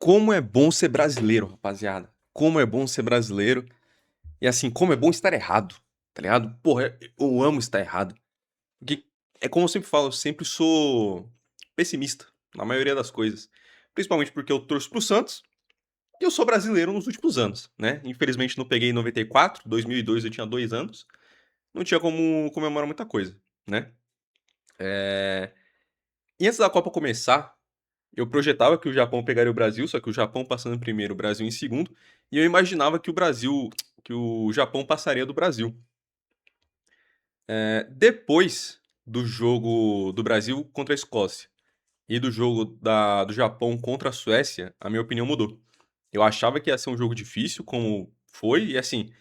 Como é bom ser brasileiro, rapaziada. Como é bom ser brasileiro. E assim, como é bom estar errado, tá ligado? Porra, eu amo estar errado. Porque é como eu sempre falo, eu sempre sou pessimista na maioria das coisas. Principalmente porque eu torço pro Santos e eu sou brasileiro nos últimos anos, né? Infelizmente não peguei em 94, 2002 eu tinha 2 anos. Não tinha como comemorar muita coisa, né? E antes da Copa começar, eu projetava que o Japão pegaria o Brasil, só que o Japão passando em primeiro, o Brasil em segundo, e eu imaginava que o Japão passaria do Brasil. Depois do jogo do Brasil contra a Escócia e do jogo do Japão contra a Suécia, a minha opinião mudou. Eu achava que ia ser um jogo difícil, como foi, e assim,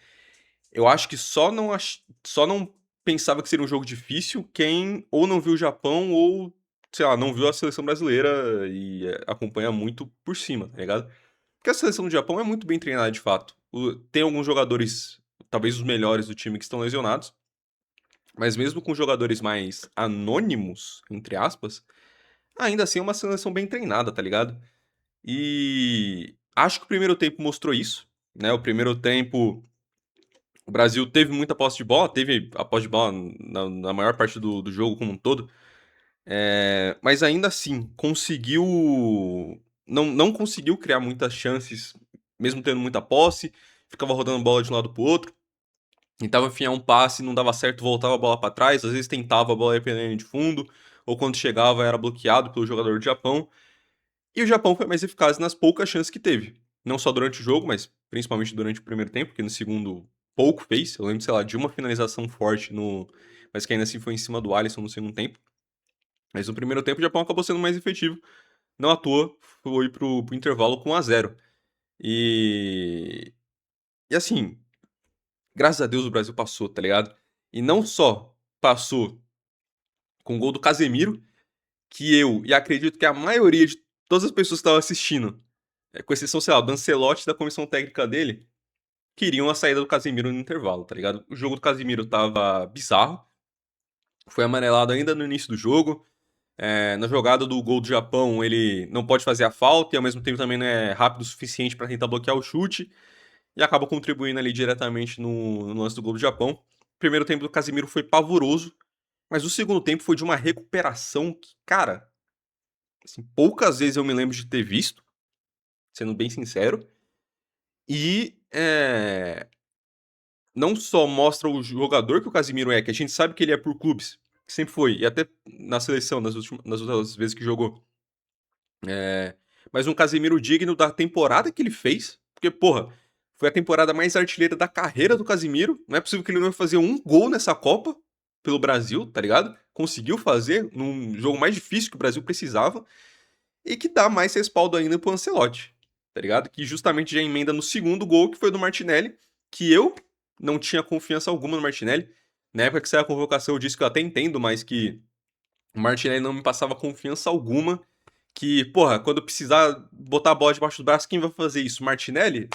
eu acho que só não pensava que seria um jogo difícil quem ou não viu o Japão ou, sei lá, não viu a seleção brasileira e acompanha muito por cima, tá ligado? Porque a seleção do Japão é muito bem treinada de fato. Tem alguns jogadores, talvez os melhores do time, que estão lesionados, mas mesmo com jogadores mais anônimos, entre aspas, ainda assim é uma seleção bem treinada, tá ligado? E acho que o primeiro tempo mostrou isso, né? O primeiro tempo, o Brasil teve muita posse de bola, teve a posse de bola na maior parte do jogo como um todo, mas ainda assim conseguiu. Não conseguiu criar muitas chances, mesmo tendo muita posse, ficava rodando bola de um lado pro outro. Tentava enfiar um passe, não dava certo, voltava a bola para trás, às vezes tentava a bola ia pra linha de fundo, ou quando chegava era bloqueado pelo jogador do Japão. E o Japão foi mais eficaz nas poucas chances que teve. Não só durante o jogo, mas principalmente durante o primeiro tempo, porque no segundo pouco fez. Eu lembro, sei lá, de uma finalização forte no. Mas que ainda assim foi em cima do Alisson no segundo tempo. Mas no primeiro tempo o Japão acabou sendo mais efetivo. Não à toa, foi pro intervalo com 1-0. E. E assim, graças a Deus o Brasil passou, tá ligado? E não só passou com o gol do Casemiro, que eu e acredito que a maioria de todas as pessoas que estavam assistindo, com exceção, sei lá, do Ancelotti e da comissão técnica dele, queriam a saída do Casemiro no intervalo, tá ligado? O jogo do Casemiro tava bizarro, foi amarelado ainda no início do jogo. Na jogada do gol do Japão, ele não pode fazer a falta e ao mesmo tempo também não é rápido o suficiente para tentar bloquear o chute e acaba contribuindo ali diretamente no lance do gol do Japão. O primeiro tempo do Casemiro foi pavoroso, mas o segundo tempo foi de uma recuperação que, cara, assim, poucas vezes eu me lembro de ter visto, sendo bem sincero. E não só mostra o jogador que o Casemiro é, que a gente sabe que ele é por clubes, que sempre foi, e até na seleção, nas outras vezes que jogou. Mas um Casemiro digno da temporada que ele fez, porque, porra, foi a temporada mais artilheira da carreira do Casemiro. Não é possível que ele não ia fazer um gol nessa Copa pelo Brasil, tá ligado? Conseguiu fazer num jogo mais difícil que o Brasil precisava e que dá mais respaldo ainda pro Ancelotti, tá ligado? Que justamente já emenda no segundo gol, que foi do Martinelli, que eu não tinha confiança alguma no Martinelli. Na época que saiu a convocação eu disse que eu até entendo, mas que o Martinelli não me passava confiança alguma. Que, porra, quando precisar botar a bola debaixo do braço, quem vai fazer isso? Martinelli?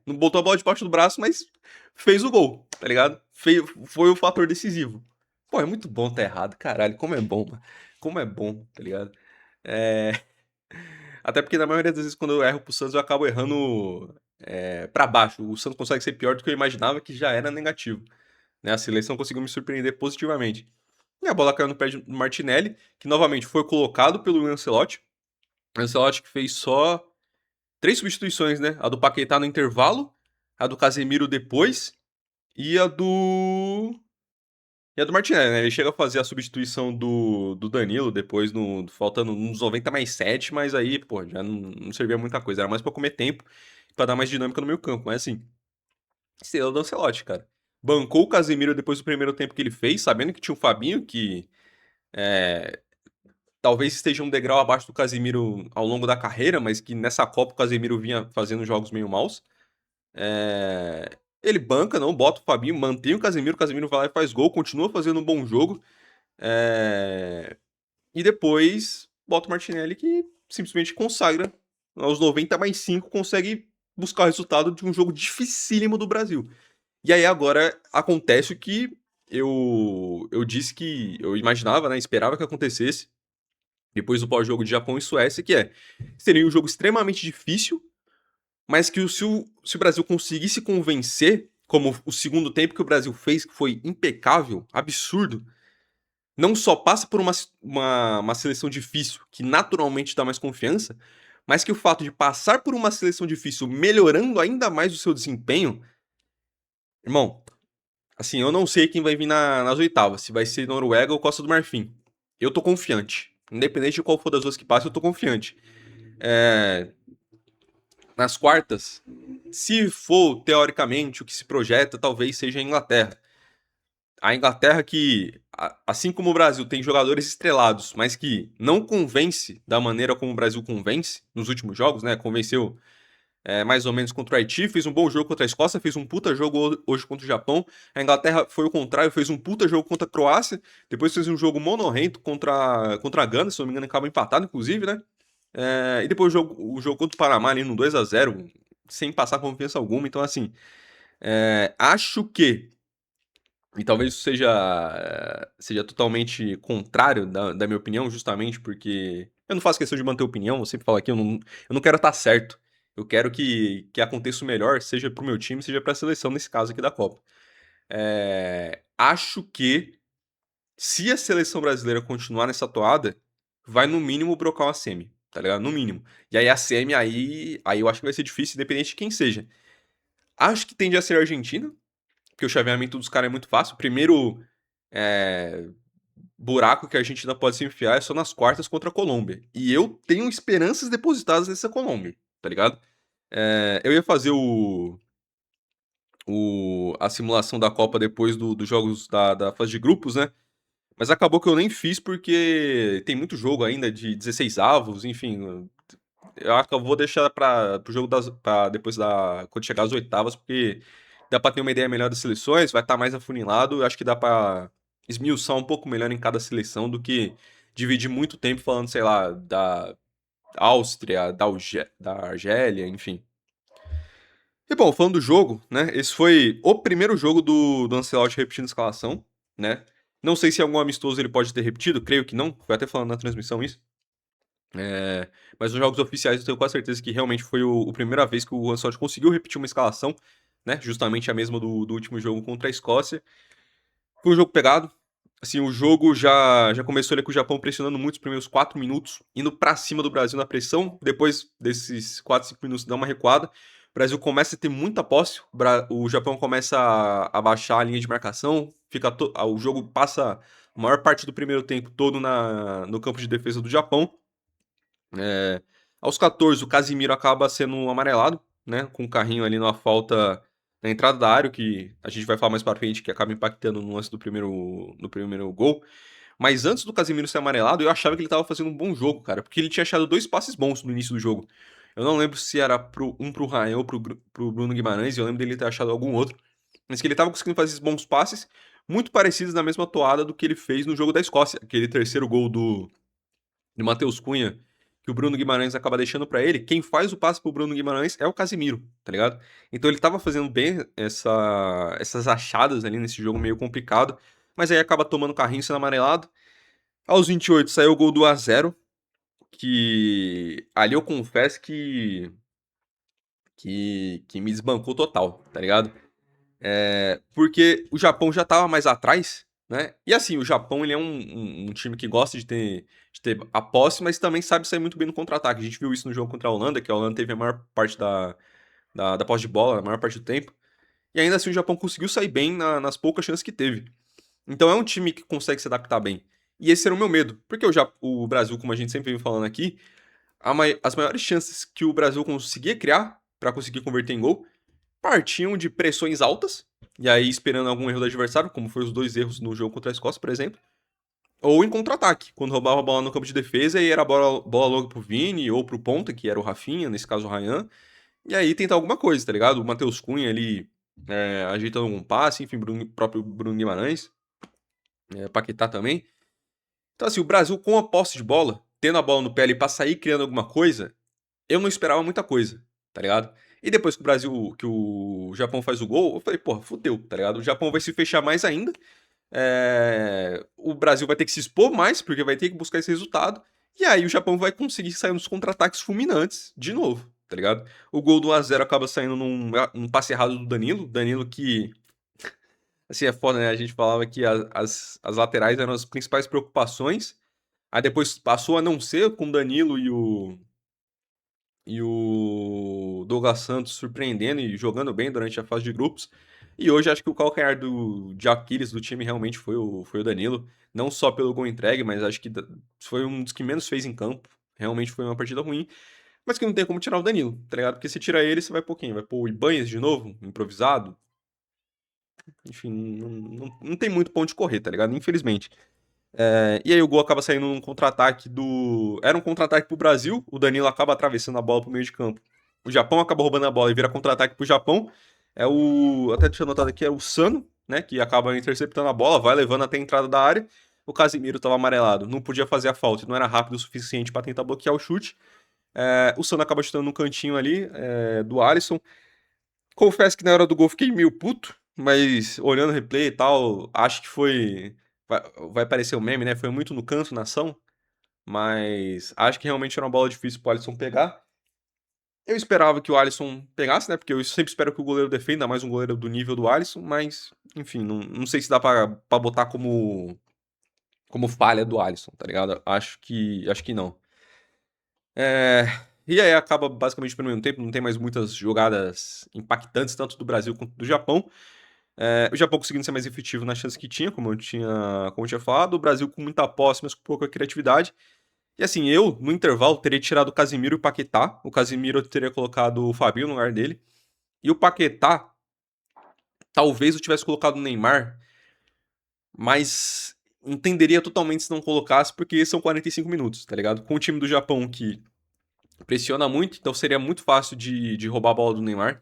Não botou a bola debaixo do braço, mas fez o gol, tá ligado? Foi o fator decisivo. Pô, é muito bom tá errado, caralho. Como é bom, mano. Como é bom, tá ligado? É... Até porque na maioria das vezes quando eu erro pro Santos eu acabo errando pra baixo. O Santos consegue ser pior do que eu imaginava, que já era negativo. Né? A seleção conseguiu me surpreender positivamente. E a bola caiu no pé do Martinelli, que novamente foi colocado pelo Ancelotti. O Ancelotti que fez só 3 substituições, né? A do Paquetá no intervalo, a do Casemiro depois e a do Martinelli, né? Ele chega a fazer a substituição do Danilo depois, faltando uns 90 mais 7, mas aí, pô, já não servia muita coisa. Era mais pra comer tempo, pra dar mais dinâmica no meio campo. Mas assim, estrela do Ancelotti, cara. Bancou o Casemiro depois do primeiro tempo que ele fez, sabendo que tinha o Fabinho, que talvez esteja um degrau abaixo do Casemiro ao longo da carreira, mas que nessa Copa o Casemiro vinha fazendo jogos meio maus. Ele banca, não bota o Fabinho, mantém o Casemiro vai lá e faz gol, continua fazendo um bom jogo. E depois bota o Martinelli que simplesmente consagra. Aos 90 mais 5 consegue buscar o resultado de um jogo dificílimo do Brasil. E aí agora acontece o que eu disse que eu imaginava, né? Esperava que acontecesse. depois do pós-jogo de Japão e Suécia, seria um jogo extremamente difícil, mas que se o Brasil conseguisse convencer, como o segundo tempo que o Brasil fez, que foi impecável, absurdo, não só passa por uma seleção difícil, que naturalmente dá mais confiança, mas que o fato de passar por uma seleção difícil, melhorando ainda mais o seu desempenho, irmão, assim, eu não sei quem vai vir nas oitavas, se vai ser Noruega ou Costa do Marfim. Eu tô confiante. Independente de qual for das duas que passam, eu tô confiante. É, nas quartas, se for teoricamente o que se projeta, talvez seja a Inglaterra. A Inglaterra que, assim como o Brasil, tem jogadores estrelados, mas que não convence da maneira como o Brasil convence nos últimos jogos, né? Convenceu mais ou menos contra o Haiti, fez um bom jogo contra a Escócia, fez um puta jogo hoje contra o Japão. A Inglaterra foi o contrário, fez um puta jogo contra a Croácia, depois fez um jogo monorrento contra a Gana, se não me engano, acaba empatado, inclusive, né? E depois o jogo contra o Panamá ali no 2-0 sem passar confiança alguma. Então, assim, acho que, e talvez isso seja totalmente contrário da minha opinião, justamente porque eu não faço questão de manter opinião, eu sempre falo aqui, eu não quero estar certo. Eu quero que aconteça o melhor, seja pro meu time, seja pra seleção, nesse caso aqui da Copa. Acho que, se a seleção brasileira continuar nessa toada, vai no mínimo brocar uma semi, tá ligado? No mínimo. E aí a semi, aí eu acho que vai ser difícil, independente de quem seja. Acho que tende a ser a Argentina, porque o chaveamento dos caras é muito fácil. O primeiro buraco que a Argentina pode se enfiar é só nas quartas contra a Colômbia. E eu tenho esperanças depositadas nessa Colômbia, tá ligado? Eu ia fazer a simulação da Copa depois dos jogos da fase de grupos, né? Mas acabou que eu nem fiz porque tem muito jogo ainda de 16 avos, enfim. Eu acho que eu vou deixar pro jogo pra depois quando chegar às oitavas, porque dá pra ter uma ideia melhor das seleções, vai estar mais afunilado. Eu acho que dá pra esmiuçar um pouco melhor em cada seleção do que dividir muito tempo falando, sei lá, da Áustria, da Argélia, enfim. E bom, falando do jogo, né? Esse foi o primeiro jogo do Ancelotti repetindo a escalação, né? Não sei se em algum amistoso ele pode ter repetido, creio que não. Foi até falando na transmissão isso. Mas nos jogos oficiais eu tenho quase certeza que realmente foi a primeira vez que o Ancelotti conseguiu repetir uma escalação, né? Justamente a mesma do último jogo contra a Escócia. Foi um jogo pegado. Assim, o jogo já começou ali com o Japão pressionando muito os primeiros 4 minutos, indo pra cima do Brasil na pressão. Depois desses 4, 5 minutos dá uma recuada. O Brasil começa a ter muita posse. O Japão começa a baixar a linha de marcação. O jogo passa a maior parte do primeiro tempo todo no campo de defesa do Japão. Aos 14, o Casimiro acaba sendo amarelado, né? Com o carrinho ali numa falta na entrada da área, que a gente vai falar mais pra frente, que acaba impactando no lance do primeiro gol. Mas antes do Casimiro ser amarelado, eu achava que ele tava fazendo um bom jogo, cara, porque ele tinha achado 2 passes bons no início do jogo. Eu não lembro se era pro Ryan ou pro Bruno Guimarães, eu lembro dele ter achado algum outro, mas que ele tava conseguindo fazer esses bons passes, muito parecidos na mesma toada do que ele fez no jogo da Escócia, aquele terceiro gol de Matheus Cunha, que o Bruno Guimarães acaba deixando pra ele. Quem faz o passe pro Bruno Guimarães é o Casimiro, tá ligado? Então ele tava fazendo bem essas achadas ali nesse jogo meio complicado, mas aí acaba tomando carrinho sendo amarelado. Aos 28 saiu o gol do 1-0, que ali eu confesso que me desbancou total, tá ligado? Porque o Japão já tava mais atrás, né? E assim, o Japão ele é um time que gosta de ter a posse, mas também sabe sair muito bem no contra-ataque. A gente viu isso no jogo contra a Holanda, que a Holanda teve a maior parte da posse de bola, a maior parte do tempo. E ainda assim o Japão conseguiu sair bem nas poucas chances que teve. Então é um time que consegue se adaptar bem. E esse era o meu medo. Porque o Brasil, como a gente sempre vem falando aqui, as maiores chances que o Brasil conseguia criar para conseguir converter em gol partiam de pressões altas, e aí esperando algum erro do adversário, como foi os 2 erros no jogo contra a Escócia, por exemplo, ou em contra-ataque, quando roubava a bola no campo de defesa e era bola logo pro Vini ou pro ponta, que era o Rafinha, nesse caso o Ryan, e aí tentar alguma coisa, tá ligado? O Matheus Cunha ali ajeitando algum passe, enfim, próprio Bruno Guimarães, Paquetá também. Então assim, o Brasil com a posse de bola, tendo a bola no pé ali pra sair criando alguma coisa, eu não esperava muita coisa, tá ligado? E depois que o Japão faz o gol, eu falei, porra, fudeu, tá ligado? O Japão vai se fechar mais ainda. O Brasil vai ter que se expor mais, porque vai ter que buscar esse resultado. E aí o Japão vai conseguir sair nos contra-ataques fulminantes de novo, tá ligado? O gol do 1x0 acaba saindo num passe errado do Danilo. Danilo que, assim, é foda, né? A gente falava que as laterais eram as principais preocupações. Aí depois passou a não ser com o Danilo e o Douglas Santos surpreendendo e jogando bem durante a fase de grupos. E hoje acho que o calcanhar de Aquiles do time realmente foi o Danilo. Não só pelo gol entregue, mas acho que foi um dos que menos fez em campo. Realmente foi uma partida ruim. Mas que não tem como tirar o Danilo, tá ligado? Porque se tira ele, você vai pôr quem? Vai pôr o Ibanez de novo, improvisado? Enfim, não tem muito ponto de correr, tá ligado? Infelizmente. E aí o gol acaba saindo num contra-ataque do. Era um contra-ataque pro Brasil, o Danilo acaba atravessando a bola pro meio de campo. O Japão acaba roubando a bola e vira contra-ataque pro Japão. É o. Até deixa eu anotar aqui, é o Sano, né? Que acaba interceptando a bola, vai levando até a entrada da área. O Casimiro tava amarelado, não podia fazer a falta, não era rápido o suficiente para tentar bloquear o chute. O Sano acaba chutando no cantinho ali, do Alisson. Confesso que na hora do gol fiquei meio puto, mas olhando o replay e tal, acho que foi. Vai parecer um meme, né? Foi muito no canto, na ação, mas acho que realmente era uma bola difícil pro Alisson pegar. Eu esperava que o Alisson pegasse, né? Porque eu sempre espero que o goleiro defenda, ainda mais um goleiro do nível do Alisson, mas, enfim, não sei se dá pra botar como falha do Alisson, tá ligado? Acho que não. É, e aí acaba basicamente pelo mesmo tempo, não tem mais muitas jogadas impactantes, tanto do Brasil quanto do Japão. O Japão conseguindo ser mais efetivo nas chances que tinha, como eu tinha falado. O Brasil com muita posse, mas com pouca criatividade. E assim, eu, no intervalo, teria tirado o Casimiro e o Paquetá. O Casimiro eu teria colocado o Fabinho no lugar dele. E o Paquetá, talvez eu tivesse colocado o Neymar, mas entenderia totalmente se não colocasse, porque são 45 minutos, tá ligado? Com o time do Japão que pressiona muito, então seria muito fácil de roubar a bola do Neymar.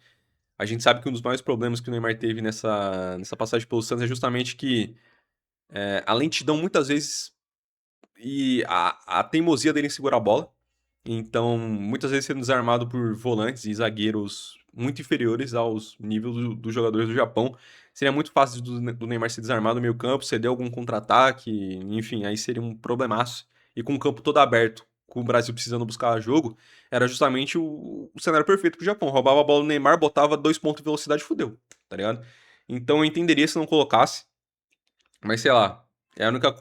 A gente sabe que um dos maiores problemas que o Neymar teve nessa passagem pelo Santos é justamente que a lentidão muitas vezes e a teimosia dele em segurar a bola. Então, muitas vezes sendo desarmado por volantes e zagueiros muito inferiores aos níveis dos jogadores do Japão. Seria muito fácil do Neymar ser desarmado no meio campo, ceder algum contra-ataque, enfim, aí seria um problemaço. E com o campo todo aberto, com o Brasil precisando buscar jogo, era justamente o cenário perfeito pro Japão. Roubava a bola do Neymar, botava 2 pontos de velocidade e fudeu, tá ligado? Então eu entenderia se não colocasse, mas sei lá, é a única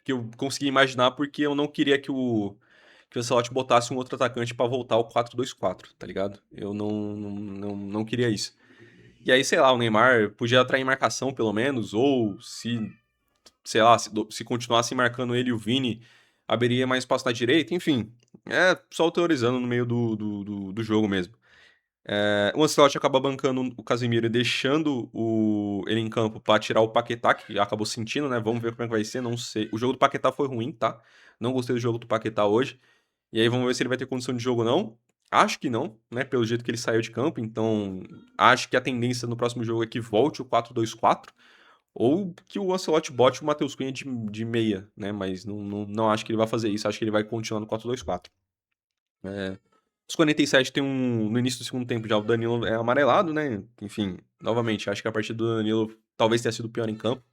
que eu consegui imaginar porque eu não queria que o Ancelotti botasse um outro atacante pra voltar ao 4-2-4, tá ligado? Eu não queria isso. E aí, sei lá, o Neymar podia atrair marcação pelo menos, ou se, sei lá, se continuasse marcando ele e o Vini, abriria mais espaço na direita, enfim. É só teorizando no meio do jogo mesmo. O Ancelotti acaba bancando o Casemiro e deixando ele em campo pra tirar o Paquetá, que acabou sentindo, né? Vamos ver como é que vai ser, não sei. O jogo do Paquetá foi ruim, tá? Não gostei do jogo do Paquetá hoje. E aí vamos ver se ele vai ter condição de jogo ou não. Acho que não, né? Pelo jeito que ele saiu de campo. Então, acho que a tendência no próximo jogo é que volte o 4-2-4. Ou que o Ancelotti bote o Matheus Cunha de meia, né? Mas não acho que ele vai fazer isso. Acho que ele vai continuar no 4-2-4. Os 47 tem no início do segundo tempo já o Danilo é amarelado, né? Enfim, novamente, acho que a partida do Danilo talvez tenha sido pior em campo.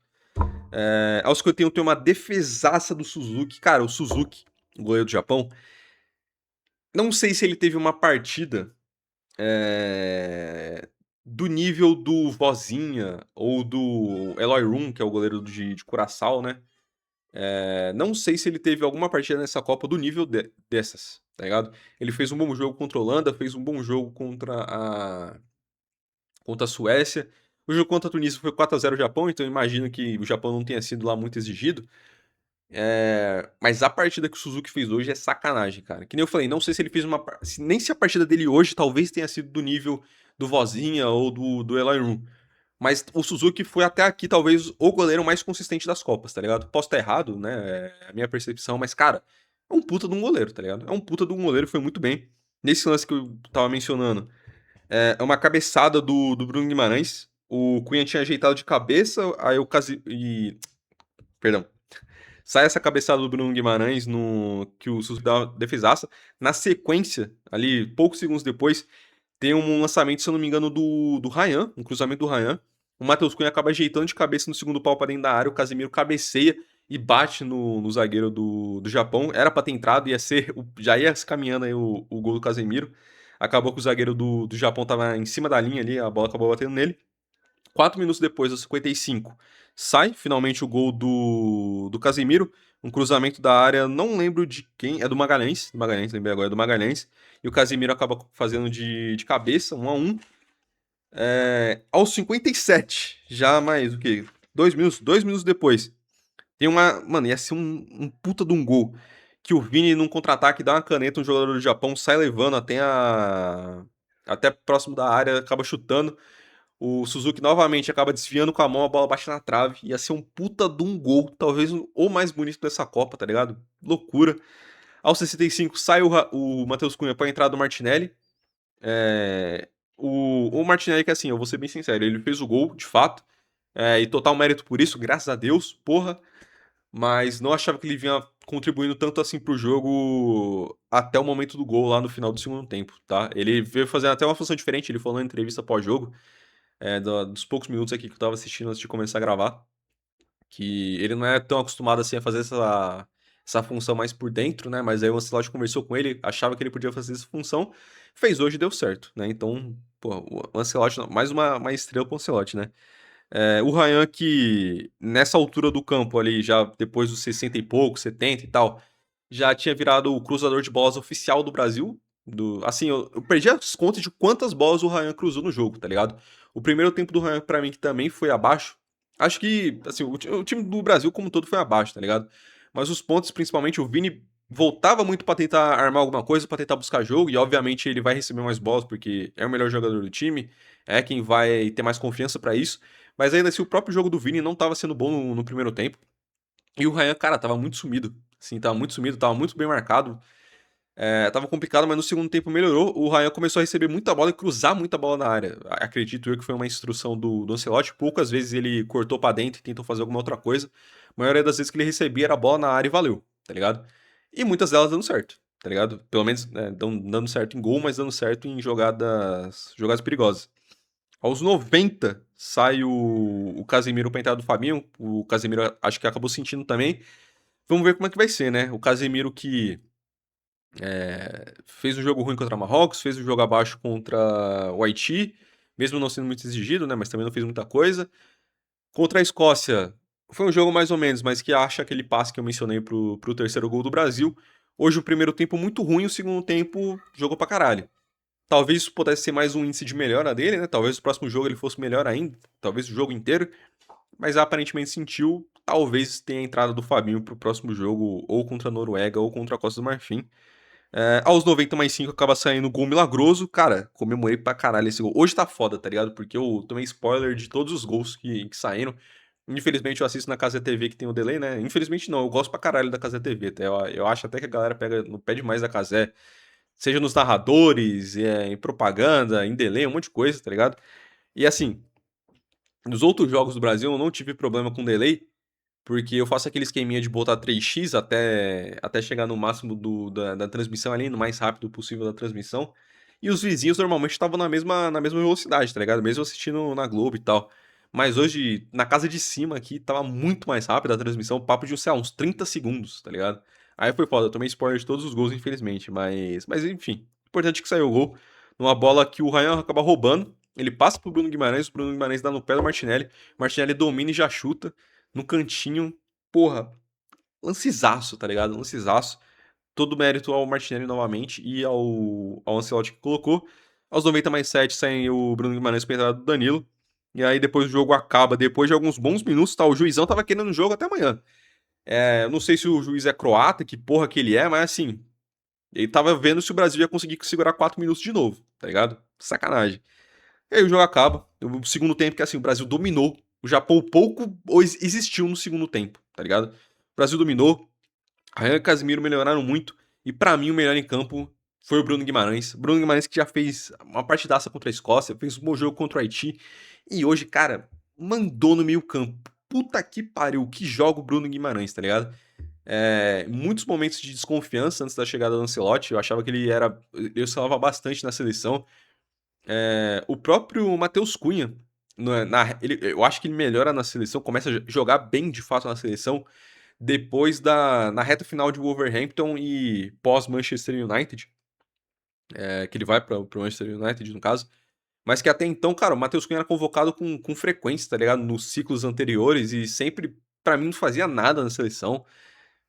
Aos 51 tem uma defesaça do Suzuki. Cara, o Suzuki, o goleiro do Japão, não sei se ele teve uma partida do nível do Vozinha ou do Eloy Room, que é o goleiro de Curaçao, né? Não sei se ele teve alguma partida nessa Copa do nível dessas, tá ligado? Ele fez um bom jogo contra a Holanda, fez um bom jogo contra a Suécia. O jogo contra a Tunísia foi 4-0 Japão, então eu imagino que o Japão não tenha sido lá muito exigido. Mas a partida que o Suzuki fez hoje é sacanagem, cara. Que nem eu falei, não sei se ele fez nem se a partida dele hoje talvez tenha sido do nível do Vozinha ou do Eloy Room. Mas o Suzuki foi até aqui, talvez, o goleiro mais consistente das Copas, tá ligado? Posso estar errado, né? É a minha percepção, mas, cara, é um puta de um goleiro, tá ligado? É um puta de um goleiro, foi muito bem. Nesse lance que eu tava mencionando, é uma cabeçada do Bruno Guimarães. O Cunha tinha ajeitado de cabeça, aí o Perdão. Sai essa cabeçada do Bruno Guimarães no que o Suzuki dá uma defesaça. Na sequência, ali, poucos segundos depois, tem um lançamento, se eu não me engano, do Ryan, um cruzamento do Ryan. O Matheus Cunha acaba ajeitando de cabeça no segundo pau para dentro da área, o Casemiro cabeceia e bate no zagueiro do Japão. Era pra ter entrado, já ia se caminhando aí o gol do Casemiro. Acabou que o zagueiro do Japão tava em cima da linha ali, a bola acabou batendo nele. 4 minutos depois, aos 55, sai finalmente o gol do Casemiro. Um cruzamento da área, não lembro de quem, é do Magalhães, lembrei agora, é do Magalhães. E o Casemiro acaba fazendo de cabeça, 1-1. Aos 57, já mais o quê? 2 minutos depois, tem uma. Mano, ia ser um puta de um gol. Que o Vini, num contra-ataque, dá uma caneta, um jogador do Japão sai levando até próximo da área, acaba chutando. O Suzuki novamente acaba desviando com a mão, a bola bate na trave. Ia ser um puta de um gol, talvez o mais bonito dessa Copa, tá ligado? Loucura. Aos 65 sai o Matheus Cunha pra entrada do Martinelli. É, o Martinelli, que assim, eu vou ser bem sincero, ele fez o gol, de fato. E total mérito por isso, graças a Deus, porra. Mas não achava que ele vinha contribuindo tanto assim pro jogo até o momento do gol lá no final do segundo tempo, tá? Ele veio fazendo até uma função diferente, ele falou na entrevista pós-jogo, dos poucos minutos aqui que eu tava assistindo antes de começar a gravar, que ele não é tão acostumado assim a fazer essa função mais por dentro, né? Mas aí o Ancelotti conversou com ele, achava que ele podia fazer essa função, fez hoje e deu certo, né? Então, pô, o Ancelotti, mais uma estrela pro Ancelotti, né? O Ryan que nessa altura do campo ali, já depois dos 60 e pouco, 70 e tal, já tinha virado o cruzador de bolas oficial do Brasil. Assim, eu perdi as contas de quantas bolas o Ryan cruzou no jogo, tá ligado? O primeiro tempo do Ryan, pra mim, que também foi abaixo. Acho que, assim, o time do Brasil como um todo foi abaixo, tá ligado? Mas os pontos, principalmente, o Vini voltava muito pra tentar armar alguma coisa, pra tentar buscar jogo, e obviamente ele vai receber mais bolas porque é o melhor jogador do time, é quem vai ter mais confiança pra isso. Mas ainda assim, o próprio jogo do Vini não tava sendo bom no primeiro tempo. E o Ryan, cara, tava muito sumido. Assim, tava muito sumido, tava muito bem marcado. Tava complicado, mas no segundo tempo melhorou. O Ryan começou a receber muita bola e cruzar muita bola na área. Acredito eu que foi uma instrução do Ancelotti. Poucas vezes ele cortou pra dentro e tentou fazer alguma outra coisa. A maioria das vezes que ele recebia era a bola na área e valeu, tá ligado? E muitas delas dando certo, tá ligado? Pelo menos dando certo em gol, mas dando certo em jogadas perigosas. Aos 90 sai o Casemiro pra entrada do Fabinho. O Casemiro acho que acabou sentindo também. Vamos ver como é que vai ser, né? O Casemiro que fez um jogo ruim contra Marrocos, fez um jogo abaixo contra o Haiti, mesmo não sendo muito exigido, né? Mas também não fez muita coisa. Contra a Escócia, foi um jogo mais ou menos, mas que acha aquele passe que eu mencionei pro terceiro gol do Brasil. Hoje o primeiro tempo muito ruim, o segundo tempo jogou pra caralho. Talvez isso pudesse ser mais um índice de melhora dele, né? Talvez o próximo jogo ele fosse melhor ainda, talvez o jogo inteiro. Mas aparentemente sentiu, talvez tenha a entrada do Fabinho pro próximo jogo, ou contra a Noruega, ou contra a Costa do Marfim. Aos 90 mais 5 acaba saindo gol milagroso. Cara, comemorei pra caralho esse gol. Hoje tá foda, tá ligado? Porque eu tomei spoiler de todos os gols que saíram. Infelizmente eu assisto na Casa TV que tem o delay, né? Infelizmente não, eu gosto pra caralho da Casa TV. Tá? Eu acho até que a galera pega no pé demais da Casé. Seja nos narradores, em propaganda, em delay, um monte de coisa, tá ligado? E assim, nos outros jogos do Brasil eu não tive problema com delay, porque eu faço aquele esqueminha de botar 3x até chegar no máximo da transmissão ali, no mais rápido possível da transmissão. E os vizinhos normalmente estavam na mesma velocidade, tá ligado? Mesmo assistindo na Globo e tal. Mas hoje, na casa de cima aqui, tava muito mais rápida a transmissão, papo de, sei lá, uns 30 segundos, tá ligado? Aí foi foda, eu tomei spoiler de todos os gols, infelizmente. Mas enfim, importante que saiu o gol. Numa bola que o Ryan acaba roubando. Ele passa pro Bruno Guimarães, o Bruno Guimarães dá no pé do Martinelli. O Martinelli domina e já chuta no cantinho. Porra, lancezaço, tá ligado? Lancezaço. Todo mérito ao Martinelli novamente e ao Ancelotti que colocou. Aos 90 mais 7 sai o Bruno Guimarães pra entrada do Danilo. E aí depois o jogo acaba, depois de alguns bons minutos, tá? O juizão tava querendo o jogo até amanhã. Eu não sei se o juiz é croata, que porra que ele é, mas assim, ele tava vendo se o Brasil ia conseguir segurar 4 minutos de novo, tá ligado? Sacanagem. E aí o jogo acaba. O segundo tempo, que assim, o Brasil dominou. O Japão pouco existiu no segundo tempo, tá ligado? O Brasil dominou. Ryan e Casemiro melhoraram muito. E pra mim, o melhor em campo foi o Bruno Guimarães. Bruno Guimarães que já fez uma partidaça contra a Escócia, fez um bom jogo contra o Haiti. E hoje, cara, mandou no meio campo. Puta que pariu, que joga o Bruno Guimarães, tá ligado? Muitos momentos de desconfiança antes da chegada do Ancelotti. Eu achava que ele oscilava bastante na seleção. O próprio Matheus Cunha, eu acho que ele melhora na seleção, começa a jogar bem de fato na seleção depois na reta final de Wolverhampton e pós-Manchester United, que ele vai para o Manchester United, no caso, mas que até então, cara, o Matheus Cunha era convocado com frequência, tá ligado? Nos ciclos anteriores e sempre, pra mim, não fazia nada na seleção.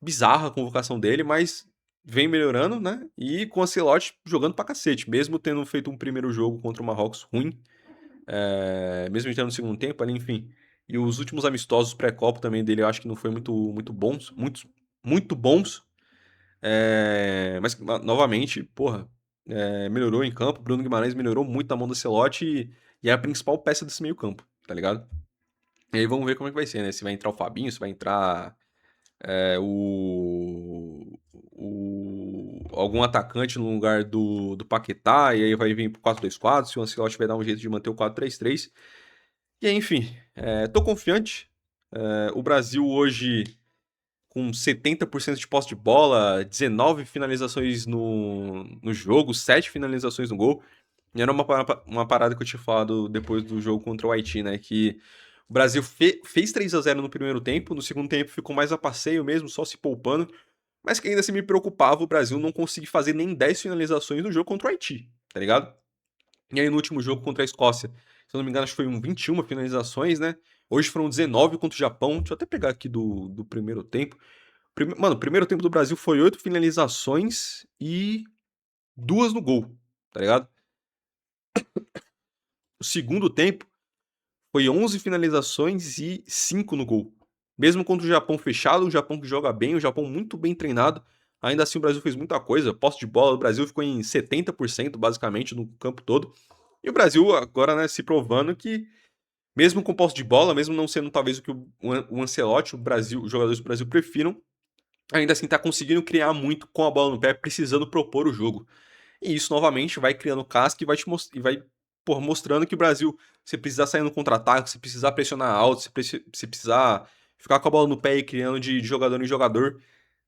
Bizarra a convocação dele, mas vem melhorando, né? E com o Ancelotti jogando pra cacete, mesmo tendo feito um primeiro jogo contra o Marrocos ruim, mesmo entrando no segundo tempo, ali, enfim. E os últimos amistosos pré-copa também dele, eu acho que não foi muito bons, muito bons. Mas, novamente, porra, melhorou em campo. Bruno Guimarães melhorou muito na mão do Ancelotti e é a principal peça desse meio campo, tá ligado? E aí vamos ver como é que vai ser, né? Se vai entrar o Fabinho, se vai entrar algum atacante no lugar do Paquetá, e aí vai vir pro 4-2-4, se o Ancelotti vai dar um jeito de manter o 4-3-3. E aí, enfim, tô confiante. O Brasil hoje com 70% de posse de bola, 19 finalizações no jogo, 7 finalizações no gol. E era uma parada que eu tinha falado depois do jogo contra o Haiti, né? Que o Brasil fez 3-0 no primeiro tempo, no segundo tempo ficou mais a passeio mesmo, só se poupando. Mas que ainda assim me preocupava o Brasil não conseguir fazer nem 10 finalizações no jogo contra o Haiti, tá ligado? E aí no último jogo contra a Escócia, se eu não me engano, acho que foi 21 finalizações, né? Hoje foram 19 contra o Japão. Deixa eu até pegar aqui do primeiro tempo. Mano, o primeiro tempo do Brasil foi 8 finalizações e 2 no gol, tá ligado? O segundo tempo foi 11 finalizações e 5 no gol. Mesmo contra o Japão fechado, o Japão que joga bem, o Japão muito bem treinado, ainda assim o Brasil fez muita coisa. Posse de bola, o Brasil ficou em 70% basicamente no campo todo. E o Brasil agora, né, se provando que mesmo com posse de bola, mesmo não sendo talvez o que o Ancelotti, os jogadores do Brasil prefiram, ainda assim tá conseguindo criar muito com a bola no pé, precisando propor o jogo. E isso novamente vai criando casca e vai mostrando que o Brasil, se precisar sair no contra-ataque, se precisar pressionar alto, se precisar ficar com a bola no pé e criando de jogador em jogador,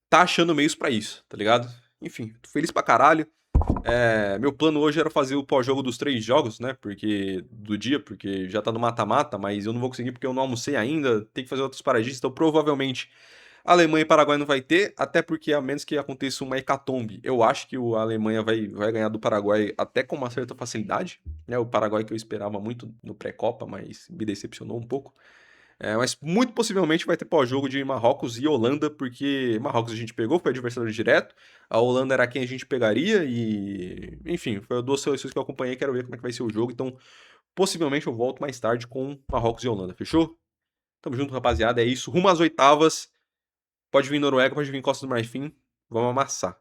tá achando meios pra isso, tá ligado? Enfim, tô feliz pra caralho. Meu plano hoje era fazer o pós-jogo dos 3 jogos, né? Porque já tá no mata-mata, mas eu não vou conseguir porque eu não almocei ainda, tem que fazer outras paradinhas, então provavelmente Alemanha e Paraguai não vai ter, até porque a menos que aconteça uma hecatombe, eu acho que a Alemanha vai ganhar do Paraguai até com uma certa facilidade, né? O Paraguai que eu esperava muito no pré-copa, mas me decepcionou um pouco. Mas muito possivelmente vai ter pós-jogo de Marrocos e Holanda, porque Marrocos a gente pegou, foi adversário direto, a Holanda era quem a gente pegaria e, enfim, foi as duas seleções que eu acompanhei, quero ver como é que vai ser o jogo, então possivelmente eu volto mais tarde com Marrocos e Holanda, fechou? Tamo junto, rapaziada, é isso, rumo às oitavas. Pode vir Noruega, pode vir Costa do Marfim. Vamos amassar.